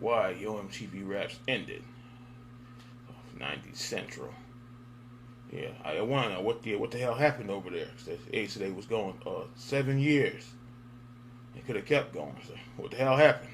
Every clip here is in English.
why Yo MTV Raps ended. 90s Central. Yeah, I want to know what the hell happened over there. They said they was going 7 years. They could have kept going. So what the hell happened?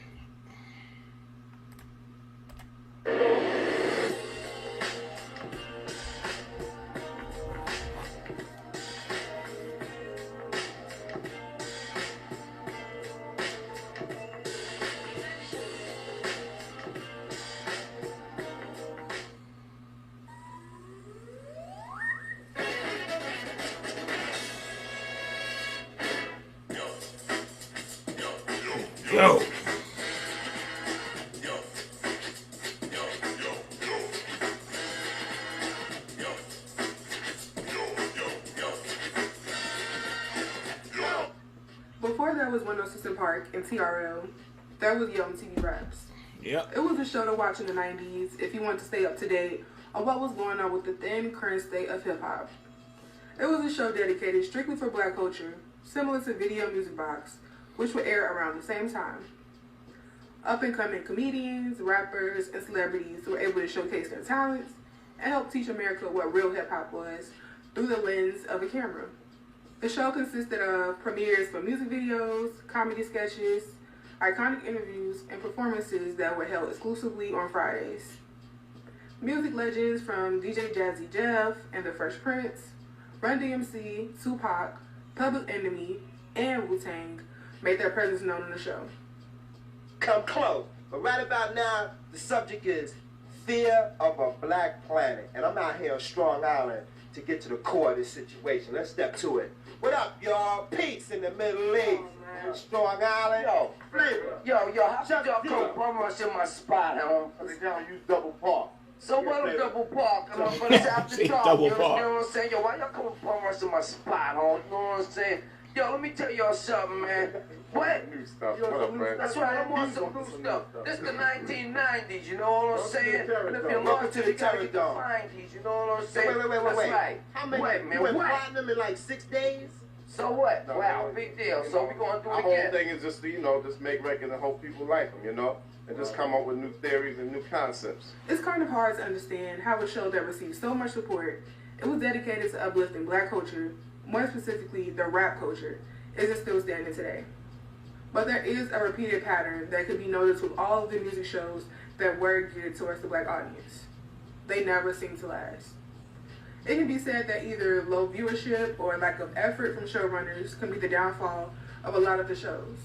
Yo. Before there was Windows System Park and TRL, there was Yo MTV Raps. Yep. It was a show to watch in the 90s if you wanted to stay up to date on what was going on with the then current state of hip-hop. It was a show dedicated strictly for black culture, similar to Video Music Box, which would air around the same time. Up-and-coming comedians, rappers, and celebrities were able to showcase their talents and help teach America what real hip-hop was through the lens of a camera. The show consisted of premieres for music videos, comedy sketches, iconic interviews, and performances that were held exclusively on Fridays. Music legends from DJ Jazzy Jeff and the Fresh Prince, Run DMC, Tupac, Public Enemy, and Wu-Tang made their presence known in the show. Come close, but right about now, the subject is fear of a black planet. And I'm out here on Strong Island to get to the core of this situation. Let's step to it. What up, y'all? Peace in the Middle East. Strong Island. Yo, flavor. Yo, how come y'all come bum rush in my spot, huh? They don't use double park. So what a double park? I'm gonna say after Say dark. double You know park. what I'm saying? Yo, why y'all come bum rush in my spot, huh? You know what I'm saying? Yo, let me tell y'all something, man. What? New stuff. Yo, What up, man? that's right, I'm on some new stuff. This the 1990s, you know what I'm saying? And if you're Welcome lost, to the you gotta get the Terror 90s, you know what I'm saying? Wait. That's right. How many? What, man? You went What? platinum in like 6 days? So what? No, Wow, man. big deal. You So know, we gonna do our it whole again. thing is just to, just make records and hope people like them, and just come up with new theories and new concepts. It's kind of hard to understand how a show that received so much support, it was dedicated to uplifting black culture, more specifically the rap culture, isn't still standing today. But there is a repeated pattern that could be noticed with all of the music shows that were geared towards the black audience. They never seem to last. It can be said that either low viewership or lack of effort from showrunners can be the downfall of a lot of the shows.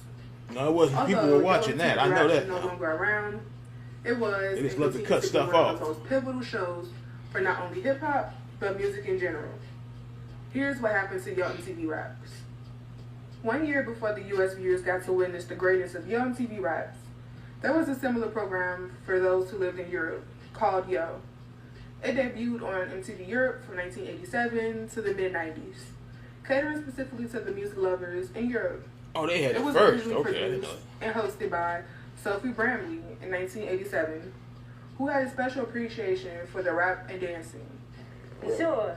No, it wasn't. Although People were watching Yo that. MTV I know Raps that is no now. longer around. It was They just and love to continues cut be stuff one of off. the most pivotal shows for not only hip hop but music in general. Here's what happened to Yo MTV Raps. 1 year before the U.S. viewers got to witness the greatness of Yo MTV Raps, there was a similar program for those who lived in Europe called Yo. It debuted on MTV Europe from 1987 to the mid-90s, catering specifically to the music lovers in Europe. Oh, they had It it was first. originally Okay, I didn't know. produced and hosted by Sophie Bramley in 1987, who had a special appreciation for the rap and dancing. Sure.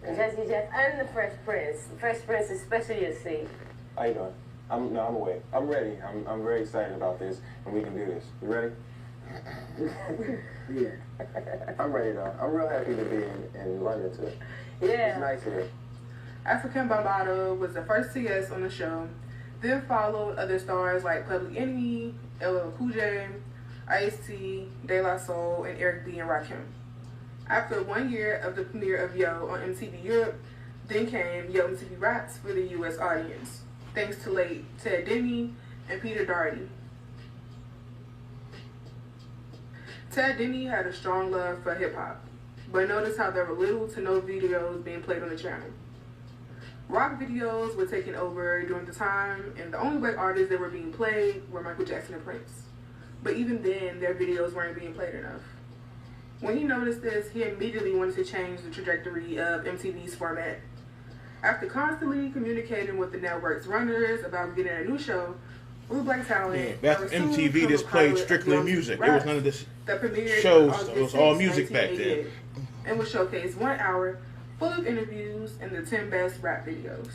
Jesse Jeff and the Fresh Prince. The Fresh Prince especially, you see. How you doing? I'm awake. I'm ready. I'm very excited about this, and we can do this. You ready? Yeah. I'm ready though. I'm real happy to be in London too. Yeah. It's nice here. African Bambaataa was the first TS on the show, then followed other stars like Public Enemy, LL Cool J, Ice-T, De La Soul, and Eric B. and Rakim. After 1 year of the premiere of Yo on MTV Europe, then came Yo MTV Raps for the U.S. audience, thanks to late Ted Denny and Peter Doherty. Ted Denny had a strong love for hip-hop, but notice how there were little to no videos being played on the channel. Rock videos were taking over during the time, and the only black artists that were being played were Michael Jackson and Prince. But even then, their videos weren't being played enough. When he noticed this, he immediately wanted to change the trajectory of MTV's format. After constantly communicating with the network's runners about getting a new show with black talent, Yeah, back there was MTV soon just a played pilot strictly of Yo music. MTV There was Raps none of this that premiered shows. August It was all 6, music back then. 1988, and would showcase 1 hour full of interviews and the 10 best rap videos.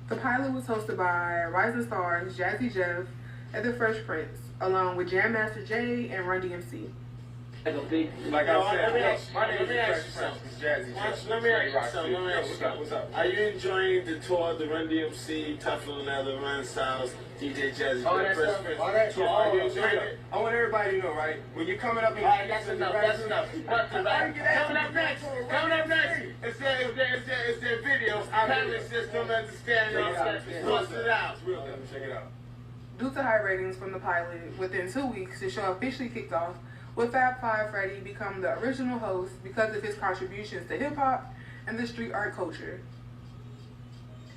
The pilot was hosted by rising stars Jazzy Jeff and the Fresh Prince, along with Jam Master Jay and Run DMC. Like I said, my name is Fresh Prince. Jazzy. Let me ask you something. What's up? Are you enjoying the tour, the Run DMC, Teflon Leather, Run Styles, DJ Jazzy? All that stuff. All that tour. Are you enjoying it? I want everybody to know, right? When you're coming up in That's enough. Coming up next. It's their videos. Payment system, understand us. Bust it out. Check it out. Due to high ratings from the pilot, within 2 weeks, the show officially kicked off, with Fab Five Freddy become the original host because of his contributions to hip-hop and the street art culture.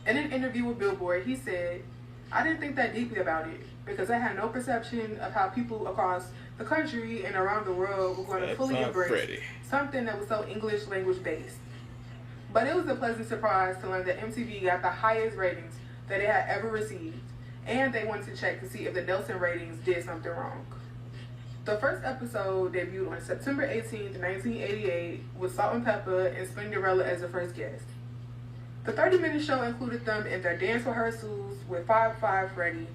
In an interview with Billboard, he said, "I didn't think that deeply about it because I had no perception of how people across the country and around the world were going to fully embrace something that was so English language based. But it was a pleasant surprise to learn that MTV got the highest ratings that it had ever received, and they wanted to check to see if the Nielsen ratings did something wrong." The first episode debuted on September 18th, 1988, with Salt and Pepper and Spinderella as the first guest. The 30-minute show included them in their dance rehearsals with Fab Five Freddy,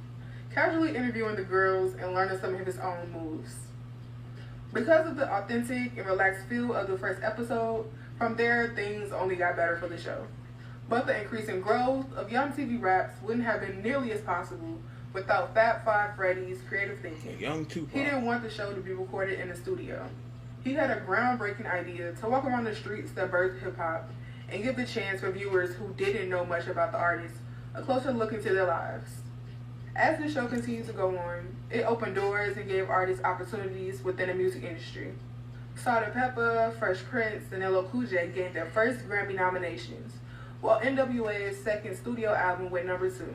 casually interviewing the girls and learning some of his own moves. Because of the authentic and relaxed feel of the first episode, from there, things only got better for the show. But the increasing growth of Young TV Raps wouldn't have been nearly as possible without Fab Five Freddy's creative thinking. Young Tupac. He didn't want the show to be recorded in the studio. He had a groundbreaking idea to walk around the streets that birthed hip-hop and give the chance for viewers who didn't know much about the artists a closer look into their lives. As the show continued to go on, it opened doors and gave artists opportunities within the music industry. Salt and Pepper, Fresh Prince, and LL Cool J gained their first Grammy nominations, while NWA's second studio album went number 2.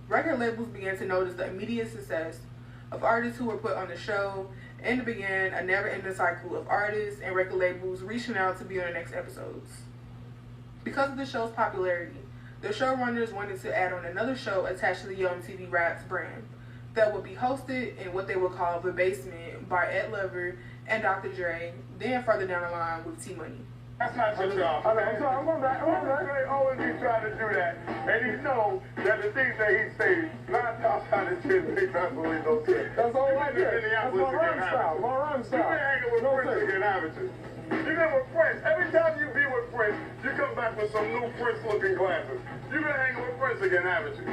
Record labels began to notice the immediate success of artists who were put on the show, and began a never-ending cycle of artists and record labels reaching out to be on the next episodes. Because of the show's popularity, the showrunners wanted to add on another show attached to the Young TV Raps brand that would be hosted in what they would call The Basement by Ed Lover and Dr. Dre, then further down the line with T-Money. That's not your job. I'm going back. They always be trying to do that. And he know that the things that he says, 9 times out of 10, they not believe those things. That's all right there. That's my rhyme style. My rhyme style. You been hanging with Prince again, haven't you? You been with Prince. Every time you be with Prince, you come back with some new Prince-looking glasses. You been hanging with Prince again, haven't you?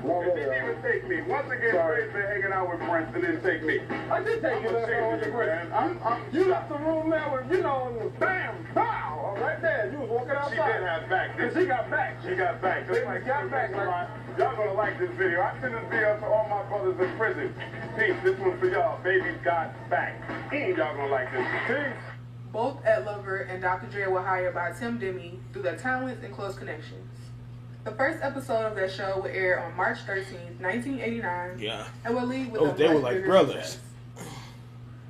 If he didn't even take me. Once again, Prince been hanging out with Prince and didn't take me. I did take you with Prince. You left the room there with, bam, pow. Right there, you was walking outside. She did have back. She got back. She got back. Just like got back. Y'all gonna like this video. I send this video to all my brothers in prison. Peace. This one's for y'all. Baby got back. Y'all gonna like this. Peace. Both Ed Lover and Dr. Dre were hired by Tim Demi through their talents and close connections. The first episode of their show would air on March 13th, 1989. Yeah. And would leave with they were like brothers. Success.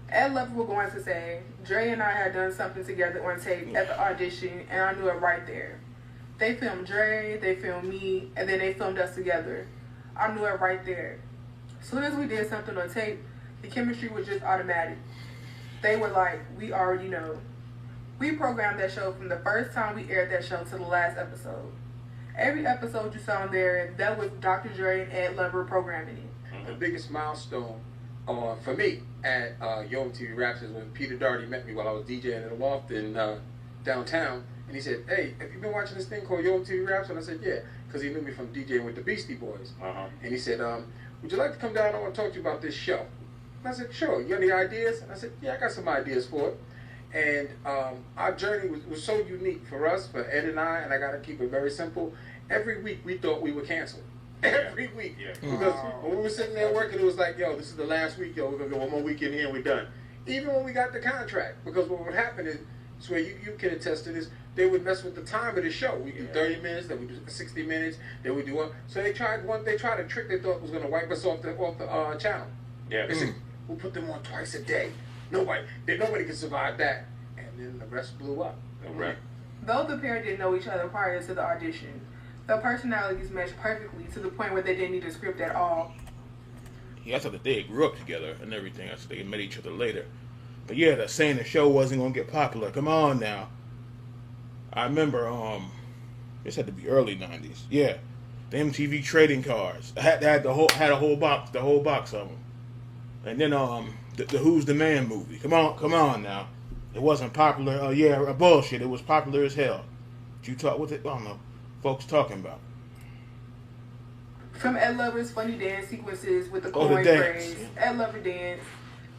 Ed Lover was going to say, "Dre and I had done something together on tape at the audition, and I knew it right there. They filmed Dre, they filmed me, and then they filmed us together. I knew it right there. As soon as we did something on tape, the chemistry was just automatic. They were like, we already know. We programmed that show from the first time we aired that show to the last episode. Every episode you saw on there, that was Dr. Dre and Ed Lover programming it." The biggest milestone for me at Yo MTV Raps is when Peter Doherty met me while I was DJing in a loft in downtown, and he said, "Hey, have you been watching this thing called Yo MTV Raps?" And I said, "Yeah," because he knew me from DJing with the Beastie Boys. And he said, "Would you like to come down? I want to talk to you about this show." And I said, "Sure. You got any ideas?" And I said, "Yeah, I got some ideas for it." And our journey was so unique for us, for Ed and I got to keep it very simple. Every week we thought we were canceled. Every week. Yeah. Because when we were sitting there working, it was like, yo, this is the last week, yo, we're going to go one more week in here and we're done. Even when we got the contract, because what would happen is, where you can attest to this, they would mess with the time of the show. We do 30 minutes, then we do 60 minutes, then we do one. So they tried a trick they thought was going to wipe us off the channel. Yeah. They said, we'll put them on twice a day. Nobody can survive that. And then the rest blew up. Right. Though the pair didn't know each other prior to the audition, their personalities meshed perfectly to the point where they didn't need a script at all. Yeah, I thought that they grew up together and everything. I thought they met each other later. But yeah, that saying the show wasn't going to get popular. Come on now. I remember, this had to be early 90s. Yeah, the MTV trading cards. I had a whole box of them. And then the Who's the Man movie. Come on now. It wasn't popular. Bullshit. It was popular as hell. Did you talk with it? I don't know. Folks talking about. From Ed Lover's funny dance sequences with the coin phrase, Ed Lover Dance,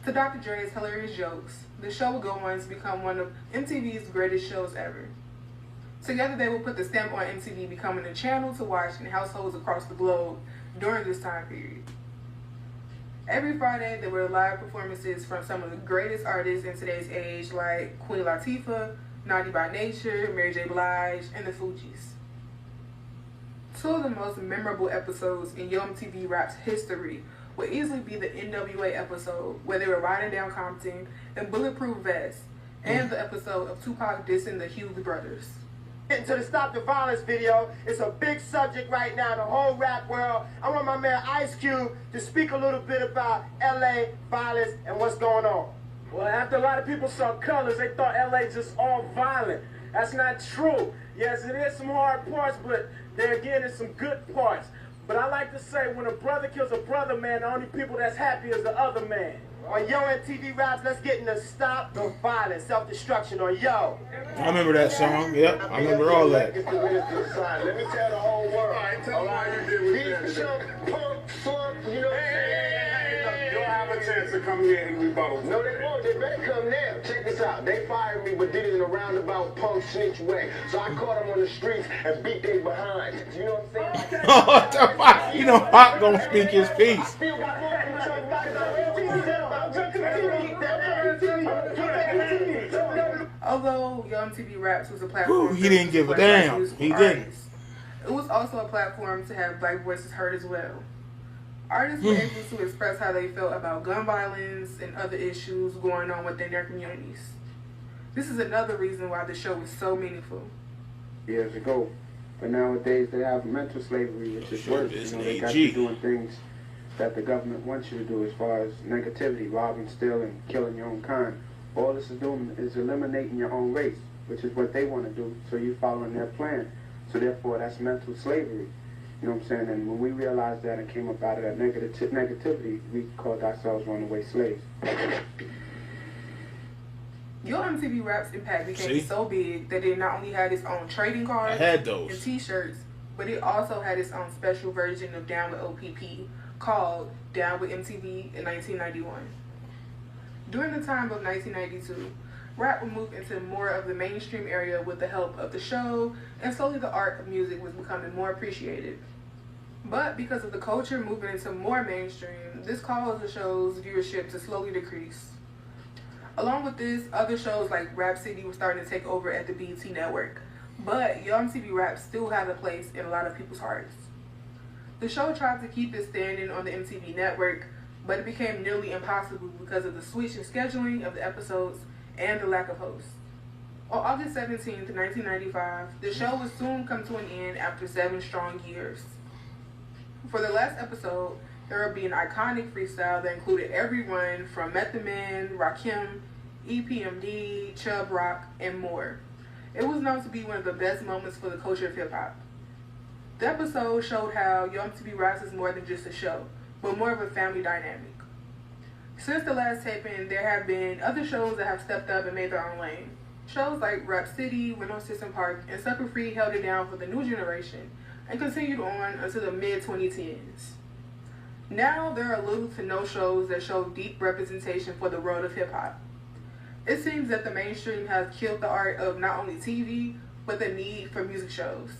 to Dr. Dre's hilarious jokes, the show would go on to become one of MTV's greatest shows ever. Together they would put the stamp on MTV, becoming a channel to watch in households across the globe during this time period. Every Friday there were live performances from some of the greatest artists in today's age, like Queen Latifah, Naughty by Nature, Mary J. Blige, and the Fugees. Two of the most memorable episodes in Yo MTV Rap's history would easily be the NWA episode where they were riding down Compton in bulletproof vests, and the episode of Tupac dissing the Hughley brothers. Getting to the Stop the Violence video, it's a big subject right now in the whole rap world. I want my man Ice Cube to speak a little bit about LA violence and what's going on. Well, after a lot of people saw colors, they thought LA just all violent. That's not true. Yes, it is some hard parts, but there again is some good parts. But I like to say, when a brother kills a brother, man, the only people that's happy is the other man. On Yo MTV Raps, let's get into Stop the Violence, Self-Destruction on Yo. I remember that song. Yep, I remember all that. Let me tell the whole world. All right, tell them how you did with that. Punk, slump, you know what I'm saying? You'll have a chance to come here and rebuttal. No, they won't. They better come now. Check this out. They fired me, but did it in a roundabout punk snitch way. So I caught them on the streets and beat they behind. You know what I'm saying? What the fuck? You know, Pop gonna speak his piece. Although Yo MTV Raps was a platform, he didn't give a damn. He didn't. It was also a platform to have black voices heard as well. Artists were able to express how they felt about gun violence and other issues going on within their communities. This is another reason why the show is so meaningful. Years ago, but nowadays they have mental slavery, which is worse. You know, they got you doing things that the government wants you to do as far as negativity, robbing, stealing, killing your own kind. All this is doing is eliminating your own race, which is what they want to do, so you following their plan. So therefore, that's mental slavery. You know what I'm saying? And when we realized that and came up out of that negativity, we called ourselves runaway slaves. Yo MTV Rap's impact became so big that it not only had its own trading cards and t-shirts, but it also had its own special version of Down with OPP called Down with MTV in 1991. During the time of 1992, rap would move into more of the mainstream area with the help of the show, and slowly the art of music was becoming more appreciated. But because of the culture moving into more mainstream, this caused the show's viewership to slowly decrease. Along with this, other shows like Rap City were starting to take over at the BET network, but Yo MTV Rap still had a place in a lot of people's hearts. The show tried to keep its standing on the MTV network, but it became nearly impossible because of the switch in scheduling of the episodes and the lack of hosts. On August 17th, 1995, the show would soon come to an end after 7 strong years. For the last episode, there would be an iconic freestyle that included everyone from Method Man, Rakim, EPMD, Chubb Rock, and more. It was known to be one of the best moments for the culture of hip-hop. The episode showed how Yo MTV Raps is more than just a show, but more of a family dynamic. Since the last taping, there have been other shows that have stepped up and made their own lane. Shows like Rap City, Went on System Park, and Sucker Free held it down for the new generation and continued on until the mid-2010s. Now there are little to no shows that show deep representation for the world of hip-hop. It seems that the mainstream has killed the art of not only TV, but the need for music shows.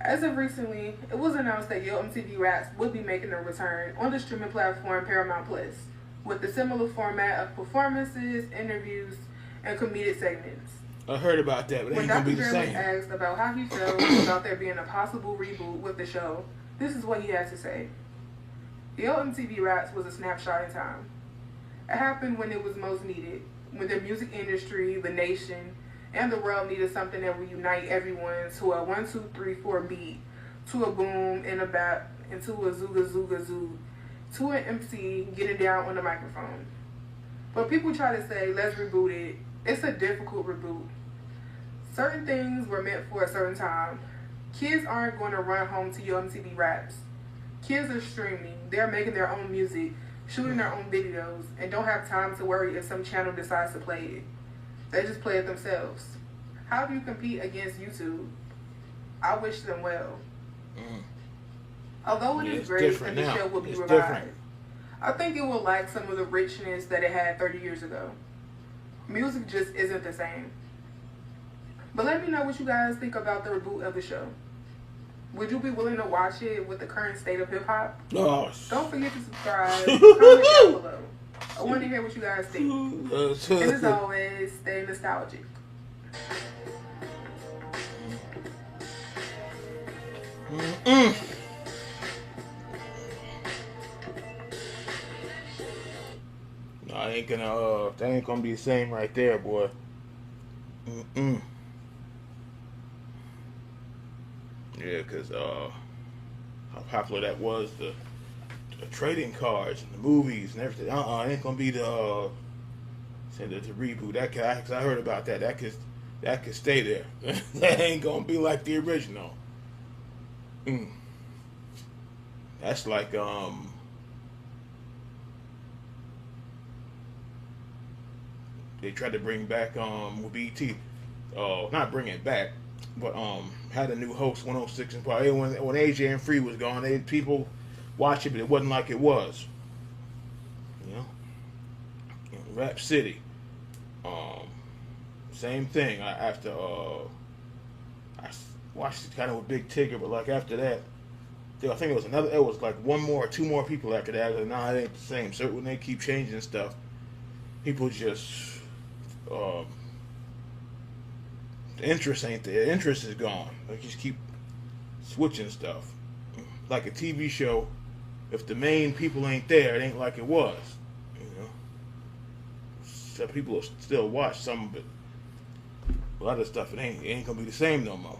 As of recently, it was announced that Yo MTV Raps would be making a return on the streaming platform Paramount Plus, with a similar format of performances, interviews, and comedic segments. I heard about that, but it ain't gonna be the same. When Dr. Dre was asked about how he felt about there being a possible reboot with the show, this is what he had to say. Yo MTV Raps was a snapshot in time. It happened when it was most needed, when the music industry, the nation, and the world needed something that would unite everyone to a 1, 2, 3, 4 beat, to a boom and a bap, and to a zooga zooga zoo, to an MC getting down on the microphone. But people try to say, let's reboot it. It's a difficult reboot. Certain things were meant for a certain time. Kids aren't going to run home to Yo MTV Raps. Kids are streaming. They're making their own music, shooting their own videos, and don't have time to worry if some channel decides to play it. They just play it themselves. How do you compete against YouTube? I wish them well. Although it is great and the show will be revived, I think it will lack some of the richness that it had 30 years ago. Music just isn't the same. But let me know what you guys think about the reboot of the show. Would you be willing to watch it with the current state of hip-hop? Oh. Don't forget to subscribe. Comment down below. I want to hear what you guys think. And as always, stay nostalgic. No, I ain't gonna. That ain't gonna be the same right there, boy. Yeah, cause how popular that was, the trading cards and the movies and everything. It ain't gonna be the reboot. That cause I heard about that. That could stay there. That ain't gonna be like the original. That's like they tried to bring back with BT, not bring it back, but had a new host 106 and Park. When AJ and Free was gone, people watch it, but it wasn't like it was. You know, Rap City, same thing. After I watched it kind of with Big Tigger, but like after that, I think it was another. It was like one more or two more people after that. Like, nah, it ain't the same. So when they keep changing stuff, people just the interest ain't there. The interest is gone. They just keep switching stuff. Like a TV show, if the main people ain't there, it ain't like it was. You know, some people will still watch some of it. A lot of stuff, it ain't gonna be the same no more.